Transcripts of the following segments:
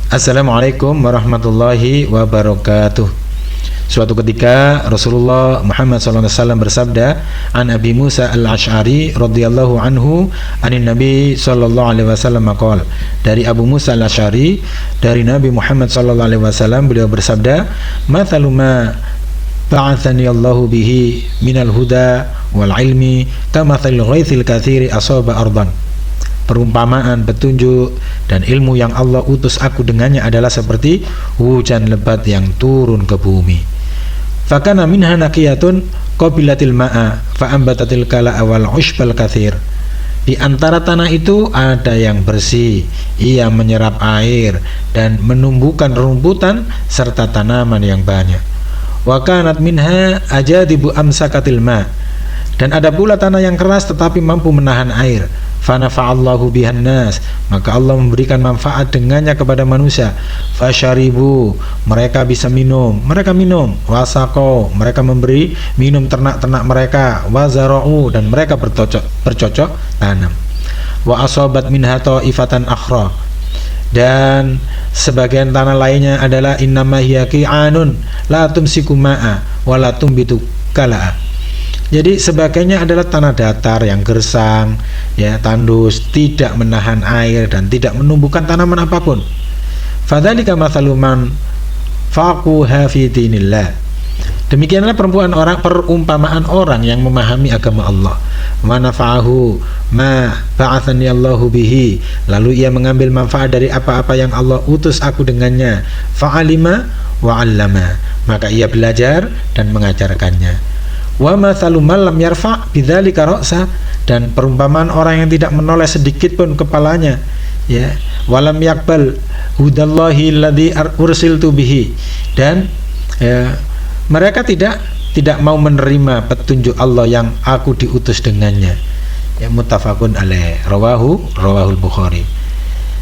Assalamualaikum warahmatullahi wabarakatuh. Suatu ketika Rasulullah Muhammad SAW bersabda, an Abi Musa al-Ash'ari radhiyallahu anhu anin Nabi sallallahu alaihi wasallam qala, dari Abu Musa al-Ash'ari dari Nabi Muhammad sallallahu alaihi wasallam, beliau bersabda, mathalu ma ba'athani Allahu bihi minal huda wal ilmi kamathal ghaithil katsiri asaba ardan. Perumpamaan, petunjuk dan ilmu yang Allah utus aku dengannya adalah seperti hujan lebat yang turun ke bumi. Fakana minha naqiyatun qabilatil ma'a fa'ambatatil kala'a wal ushbal katsir. Di antara tanah itu ada yang bersih, ia menyerap air dan menumbuhkan rumputan serta tanaman yang banyak. Wa kanat minha ajadibu amsakatil ma', dan ada pula tanah yang keras tetapi mampu menahan air. Fanafa'allahu bihan nas, maka Allah memberikan manfaat dengannya kepada manusia. Fasyaribu, mereka bisa minum, mereka minum. Wasaqo, mereka memberi minum ternak-ternak mereka. Wazara'u, dan mereka bercocok tanam. Wa asobat minha ta'ifatan akhra, dan sebagian tanah lainnya adalah innama hiya qi'anun la tumsiku ma'a wa la tumbitu kala'a. Jadi sebagainya adalah tanah datar yang gersang, ya, tandus, tidak menahan air dan tidak menumbuhkan tanaman apapun. Fadzalika mathalu man faquha fi dinillah. Demikianlah perumpamaan orang yang memahami agama Allah. Wa nafa'ahu ma ba'athani Allahu bihi, lalu ia mengambil manfaat dari apa-apa yang Allah utus aku dengannya. Fa'alima wa 'allama, maka ia belajar dan mengajarkannya. Wa mathalu man lam yarfa' bidzalika ra'sa, dan perumpamaan orang yang tidak menoleh sedikit pun kepalanya, ya, walam yakbal hudallahi alladzi ursiltu bihi, dan ya, mereka tidak mau menerima petunjuk Allah yang aku diutus dengannya. Ya, muttafaqun alaih, rawahul Bukhari.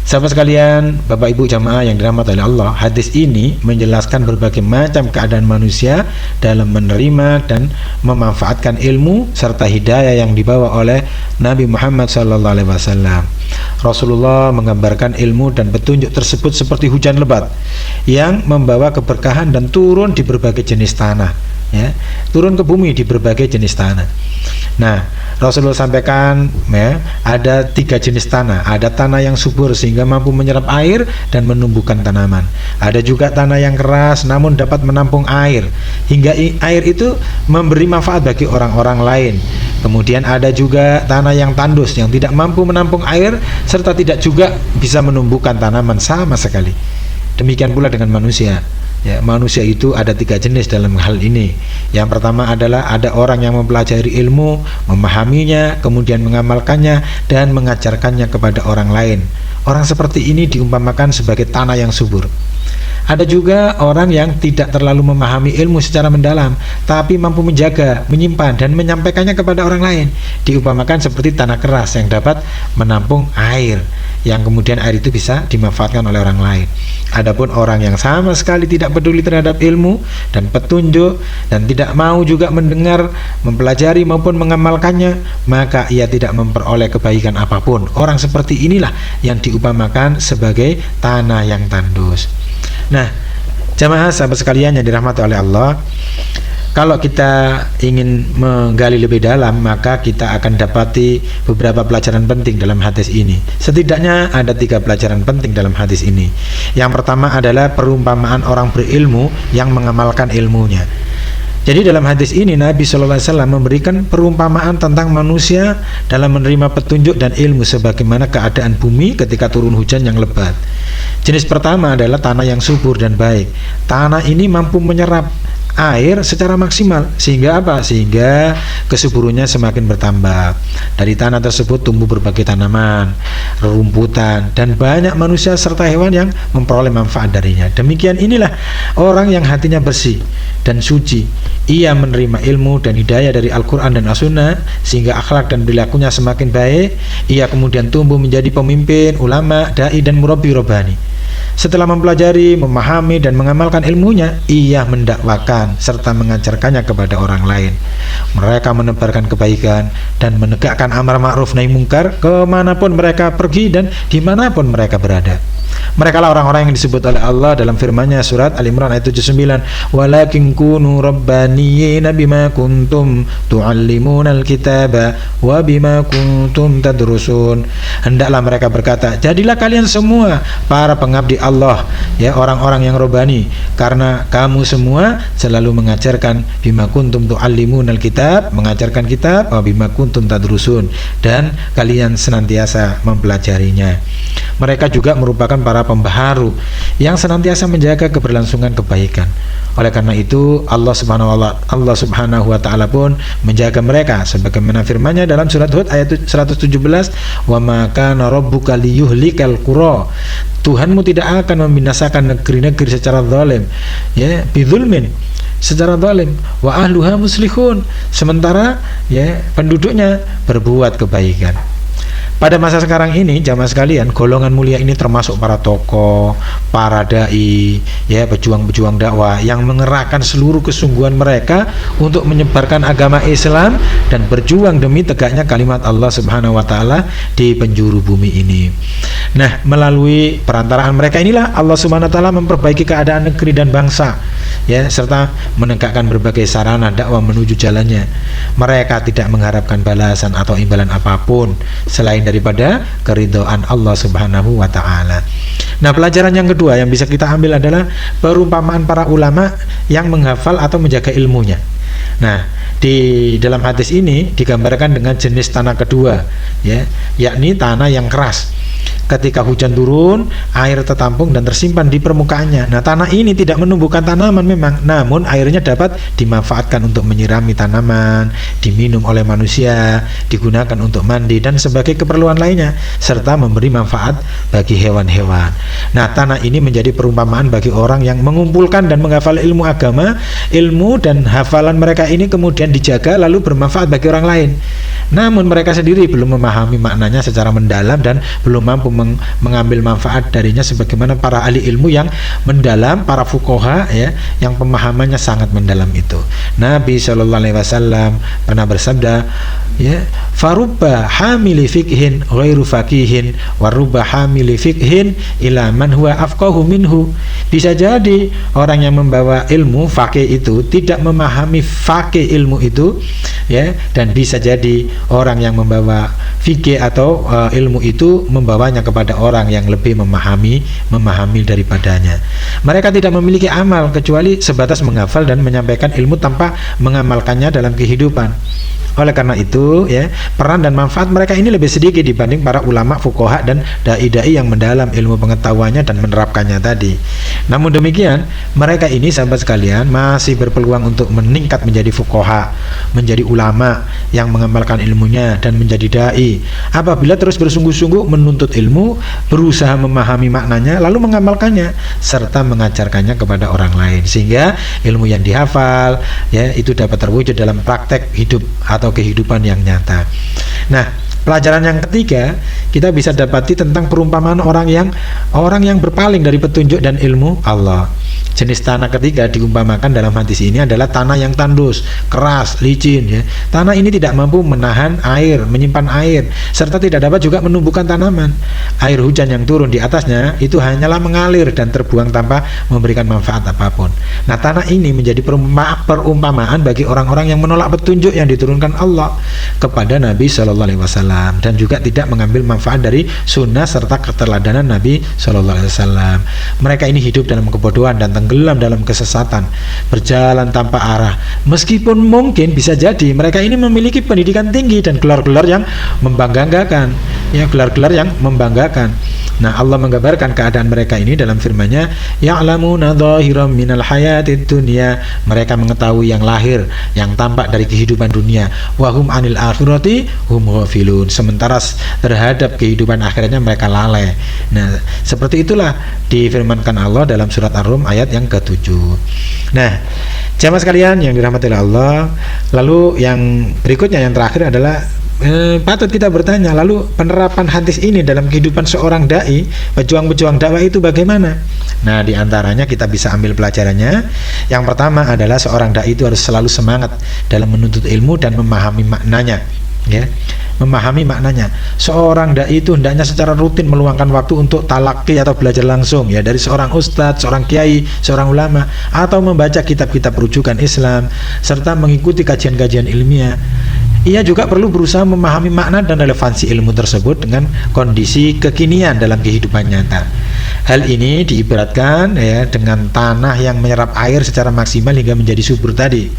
Sahabat sekalian, Bapak Ibu jamaah yang dirahmati oleh Allah, hadis ini menjelaskan berbagai macam keadaan manusia dalam menerima dan memanfaatkan ilmu serta hidayah yang dibawa oleh Nabi Muhammad SAW. Rasulullah menggambarkan ilmu dan petunjuk tersebut seperti hujan lebat yang membawa keberkahan dan turun di berbagai jenis tanah, ya, turun ke bumi di berbagai jenis tanah. Nah, Rasulullah sampaikan, ya, ada 3 jenis tanah. Ada tanah yang subur sehingga mampu menyerap air dan menumbuhkan tanaman. Ada juga tanah yang keras namun dapat menampung air hingga air itu memberi manfaat bagi orang-orang lain. Kemudian ada juga tanah yang tandus yang tidak mampu menampung air serta tidak juga bisa menumbuhkan tanaman sama sekali. Demikian pula dengan manusia. Ya, manusia itu ada 3 jenis dalam hal ini. Yang pertama adalah ada orang yang mempelajari ilmu, memahaminya, kemudian mengamalkannya dan mengajarkannya kepada orang lain. Orang seperti ini diumpamakan sebagai tanah yang subur. Ada juga orang yang tidak terlalu memahami ilmu secara mendalam, tapi mampu menjaga, menyimpan dan menyampaikannya kepada orang lain. Diumpamakan seperti tanah keras yang dapat menampung air, yang kemudian air itu bisa dimanfaatkan oleh orang lain. Adapun orang yang sama sekali tidak peduli terhadap ilmu dan petunjuk dan tidak mau juga mendengar, mempelajari maupun mengamalkannya, maka ia tidak memperoleh kebaikan apapun. Orang seperti inilah yang diumpamakan sebagai tanah yang tandus. Nah, jamaah sahabat sekalian yang dirahmati oleh Allah, kalau kita ingin menggali lebih dalam, maka kita akan dapati beberapa pelajaran penting dalam hadis ini. Setidaknya ada 3 pelajaran penting dalam hadis ini. Yang pertama adalah perumpamaan orang berilmu yang mengamalkan ilmunya. Jadi dalam hadis ini Nabi SAW memberikan perumpamaan tentang manusia dalam menerima petunjuk dan ilmu sebagaimana keadaan bumi ketika turun hujan yang lebat. Jenis pertama adalah tanah yang subur dan baik. Tanah ini mampu menyerap air secara maksimal sehingga apa? Sehingga kesuburannya semakin bertambah. Dari tanah tersebut tumbuh berbagai tanaman, rerumputan, dan banyak manusia serta hewan yang memperoleh manfaat darinya. Demikian inilah orang yang hatinya bersih dan suci. Ia menerima ilmu dan hidayah dari Al-Quran dan As-Sunnah sehingga akhlak dan perilakunya semakin baik. Ia kemudian tumbuh menjadi pemimpin, ulama, dai dan murabbi robbani. Setelah mempelajari, memahami dan mengamalkan ilmunya, ia mendakwakan serta mengajarkannya kepada orang lain. Mereka menebarkan kebaikan dan menegakkan amar ma'ruf nahi mungkar kemanapun mereka pergi dan dimanapun mereka berada. Mereka lah orang-orang yang disebut oleh Allah dalam firman-Nya surat Al-Imran ayat 79, walakin kunu rabbaniyina bima kuntum tuallimunal kitaba wa bima kuntum tadrusun. Hendaklah mereka berkata, jadilah kalian semua para pengabdi Allah, ya, orang-orang yang robbani, karena kamu semua selalu mengajarkan bima kuntum tuallimunal kitab, mengajarkan kitab, wa bima kuntum tadrusun, dan kalian senantiasa mempelajarinya. Mereka juga merupakan para pembaharu yang senantiasa menjaga keberlangsungan kebaikan. Oleh karena itu Allah Subhanahu wa taala pun menjaga mereka sebagaimana firman-Nya dalam surat Hud ayat 117, wa ma kana rabbuka liyuhlikal qura. Tuhanmu tidak akan membinasakan negeri-negeri secara zalim, ya, bidzulmin, secara zalim, wa ahluha muslihun, sementara ya penduduknya berbuat kebaikan. Pada masa sekarang ini, jamaah sekalian, golongan mulia ini termasuk para tokoh, para dai, ya, pejuang-pejuang dakwah yang mengerahkan seluruh kesungguhan mereka untuk menyebarkan agama Islam dan berjuang demi tegaknya kalimat Allah Subhanahu wa taala di penjuru bumi ini. Nah, melalui perantaraan mereka inilah Allah Subhanahu wa taala memperbaiki keadaan negeri dan bangsa, ya, serta menegakkan berbagai sarana dakwah menuju jalannya. Mereka tidak mengharapkan balasan atau imbalan apapun selain daripada keridhaan Allah Subhanahu wa taala. Nah, pelajaran yang kedua yang bisa kita ambil adalah perumpamaan para ulama yang menghafal atau menjaga ilmunya. Nah, di dalam hadis ini digambarkan dengan jenis tanah kedua, ya, yakni tanah yang keras. Ketika hujan turun, air tertampung dan tersimpan di permukaannya. Nah, tanah ini tidak menumbuhkan tanaman memang, namun airnya dapat dimanfaatkan untuk menyirami tanaman, diminum oleh manusia, digunakan untuk mandi dan sebagai keperluan lainnya, serta memberi manfaat bagi hewan-hewan. Nah, tanah ini menjadi perumpamaan bagi orang yang mengumpulkan dan menghafal ilmu agama. Ilmu dan hafalan mereka ini kemudian dijaga lalu bermanfaat bagi orang lain. Namun mereka sendiri belum memahami maknanya secara mendalam dan belum mampu mengambil manfaat darinya sebagaimana para ahli ilmu yang mendalam, para fuqaha, ya, yang pemahamannya sangat mendalam itu. Nabi Shallallahu Alaihi Wasallam pernah bersabda, ya, farubba hamili fikhin ghairu faqihin warubba hamili fikhin ila man huwa afqahu minhu. Bisa jadi orang yang membawa ilmu faqih itu tidak memahami faqih ilmu itu, ya, dan bisa jadi orang yang membawa fikih atau ilmu itu membawanya kepada orang yang lebih memahami daripadanya. Mereka tidak memiliki amal kecuali sebatas menghafal dan menyampaikan ilmu tanpa mengamalkannya dalam kehidupan. Oleh karena itu, ya, peran dan manfaat mereka ini lebih sedikit dibanding para ulama fuqaha dan dai-dai yang mendalam ilmu pengetahuannya dan menerapkannya tadi. Namun demikian, mereka ini sahabat sekalian masih berpeluang untuk meningkat menjadi fuqaha, menjadi ulama yang mengamalkan ilmunya dan menjadi dai apabila terus bersungguh-sungguh menuntut ilmu, berusaha memahami maknanya lalu mengamalkannya serta mengajarkannya kepada orang lain, sehingga ilmu yang dihafal, ya, itu dapat terwujud dalam praktek hidup atau kehidupan yang nyata. Nah, pelajaran yang ketiga kita bisa dapati tentang perumpamaan orang yang berpaling dari petunjuk dan ilmu Allah. Jenis tanah ketiga diumpamakan dalam hadis ini adalah tanah yang tandus, keras, licin, ya. Tanah ini tidak mampu menahan air, menyimpan air, serta tidak dapat juga menumbuhkan tanaman. Air hujan yang turun di atasnya itu hanyalah mengalir dan terbuang tanpa memberikan manfaat apapun. Nah, tanah ini menjadi perumpamaan bagi orang-orang yang menolak petunjuk yang diturunkan Allah kepada Nabi Shallallahu Alaihi Wasallam dan juga tidak mengambil manfaat dari sunnah serta keteladanan Nabi Shallallahu Alaihi Wasallam. Mereka ini hidup dalam kebodohan dan tenggelam dalam kesesatan, berjalan tanpa arah. Meskipun mungkin bisa jadi mereka ini memiliki pendidikan tinggi dan gelar-gelar yang membanggakan, ya, gelar-gelar yang membanggakan. Nah, Allah menggambarkan keadaan mereka ini dalam firman-Nya, ya'lamuna dhahiran minal hayatid dunya. Mereka mengetahui yang lahir, yang tampak dari kehidupan dunia. Wa hum anil akhirati hum ghafilun. Sementara terhadap kehidupan akhirnya mereka lalai. Nah, seperti itulah difirmankan Allah dalam surat Ar-Rum ayat yang ke-7. Nah, jamaah sekalian yang dirahmati Allah, lalu yang berikutnya, yang terakhir adalah patut kita bertanya, lalu penerapan hadis ini dalam kehidupan seorang dai, pejuang-pejuang dakwah itu bagaimana? Nah, diantaranya kita bisa ambil pelajarannya. Yang pertama adalah seorang dai itu harus selalu semangat dalam menuntut ilmu dan memahami maknanya. ya, memahami maknanya. Seorang dai itu hendaknya secara rutin meluangkan waktu untuk talaki atau belajar langsung ya dari seorang ustadz, seorang kiai, seorang ulama, atau membaca kitab-kitab rujukan Islam serta mengikuti kajian-kajian ilmiah. Ia juga perlu berusaha memahami makna dan relevansi ilmu tersebut dengan kondisi kekinian dalam kehidupan nyata. Hal ini diibaratkan ya dengan tanah yang menyerap air secara maksimal hingga menjadi subur tadi.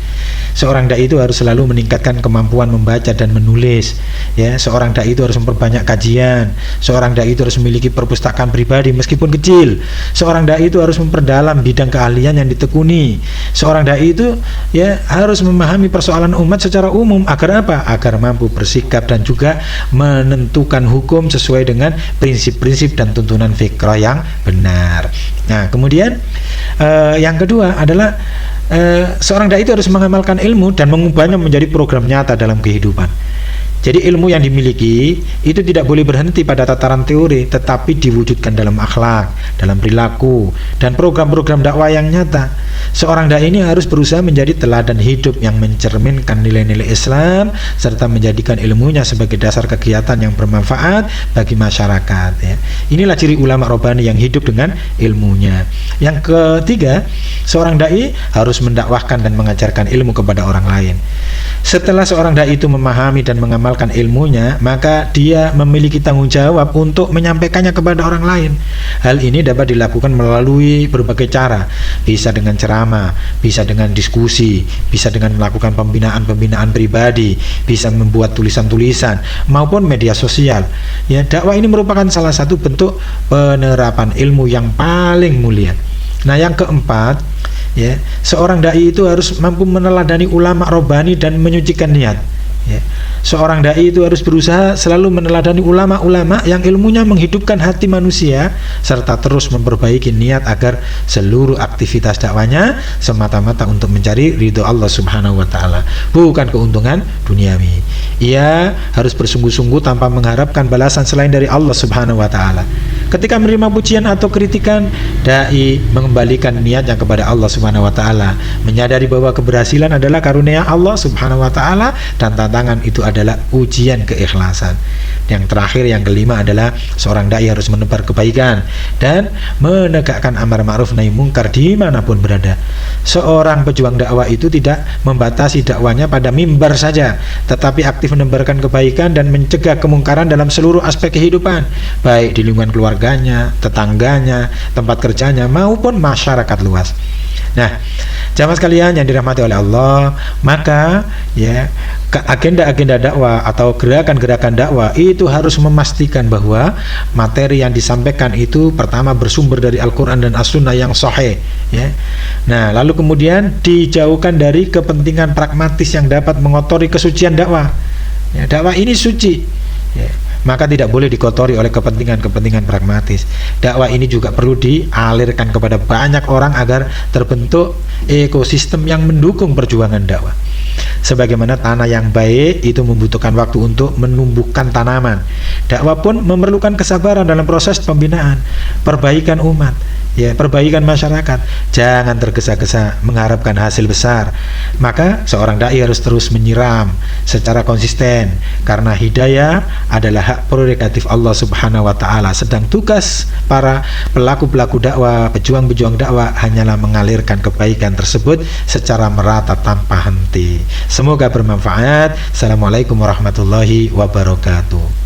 Seorang dai itu harus selalu meningkatkan kemampuan membaca dan menulis. Ya, seorang dai itu harus memperbanyak kajian. Seorang dai itu harus memiliki perpustakaan pribadi meskipun kecil. Seorang dai itu harus memperdalam bidang keahlian yang ditekuni. Seorang dai itu ya harus memahami persoalan umat secara umum agar apa? Agar mampu bersikap dan juga menentukan hukum sesuai dengan prinsip-prinsip dan tuntunan fiqh yang benar. Nah, kemudian yang kedua adalah seorang dai itu harus mengamalkan ilmu dan mengubahnya menjadi program nyata dalam kehidupan. Jadi ilmu yang dimiliki itu tidak boleh berhenti pada tataran teori, tetapi diwujudkan dalam akhlak, dalam perilaku, dan program-program dakwah yang nyata. Seorang dai ini harus berusaha menjadi teladan hidup yang mencerminkan nilai-nilai Islam serta menjadikan ilmunya sebagai dasar kegiatan yang bermanfaat bagi masyarakat ya. Inilah ciri ulama Rabbani yang hidup dengan ilmunya. Yang ketiga, seorang dai harus mendakwahkan dan mengajarkan ilmu kepada orang lain. Setelah seorang dai itu memahami dan mengamalkan ilmunya, maka dia memiliki tanggung jawab untuk menyampaikannya kepada orang lain. Hal ini dapat dilakukan melalui berbagai cara, bisa dengan ceramah, bisa dengan diskusi, bisa dengan melakukan pembinaan pribadi, bisa membuat tulisan-tulisan maupun media sosial. Ya, dakwah ini merupakan salah satu bentuk penerapan ilmu yang paling mulia. Nah, yang keempat, ya, seorang dai itu harus mampu meneladani ulama Rabbani dan menyucikan niat. Ya. Seorang dai itu harus berusaha selalu meneladani ulama-ulama yang ilmunya menghidupkan hati manusia serta terus memperbaiki niat agar seluruh aktivitas dakwanya semata-mata untuk mencari ridho Allah Subhanahu wa taala, bukan keuntungan duniawi. Ia harus bersungguh-sungguh tanpa mengharapkan balasan selain dari Allah Subhanahu wa taala. Ketika menerima pujian atau kritikan, dai mengembalikan niatnya kepada Allah Subhanahu wa taala, menyadari bahwa keberhasilan adalah karunia Allah Subhanahu wa taala dan tantangan itu adalah ujian keikhlasan. Yang terakhir, yang kelima adalah seorang dai harus menebar kebaikan dan menegakkan amar ma'ruf nahi mungkar dimanapun berada. Seorang pejuang dakwah itu tidak membatasi dakwanya pada mimbar saja, tetapi aktif menebarkan kebaikan dan mencegah kemungkaran dalam seluruh aspek kehidupan, baik di lingkungan keluarganya, tetangganya, tempat kerjanya maupun masyarakat luas. Nah, jamaah sekalian yang dirahmati oleh Allah, maka ya agenda-agenda dakwah atau gerakan-gerakan dakwah itu harus memastikan bahwa materi yang disampaikan itu pertama bersumber dari Al-Quran dan As-Sunnah yang sahih ya. Nah, lalu kemudian dijauhkan dari kepentingan pragmatis yang dapat mengotori kesucian dakwah ya, dakwah ini suci ya, maka tidak boleh dikotori oleh kepentingan-kepentingan pragmatis. Dakwah ini juga perlu dialirkan kepada banyak orang agar terbentuk ekosistem yang mendukung perjuangan dakwah. Sebagaimana tanah yang baik itu membutuhkan waktu untuk menumbuhkan tanaman, dakwah pun memerlukan kesabaran dalam proses pembinaan, perbaikan umat, ya, perbaikan masyarakat. Jangan tergesa-gesa mengharapkan hasil besar. Maka seorang dai harus terus menyiram secara konsisten, karena hidayah adalah hak prerogatif Allah Subhanahu wa taala, sedang tugas para pelaku-pelaku dakwah, pejuang-pejuang dakwah hanyalah mengalirkan kebaikan tersebut secara merata tanpa henti. Semoga bermanfaat. Assalamualaikum warahmatullahi wabarakatuh.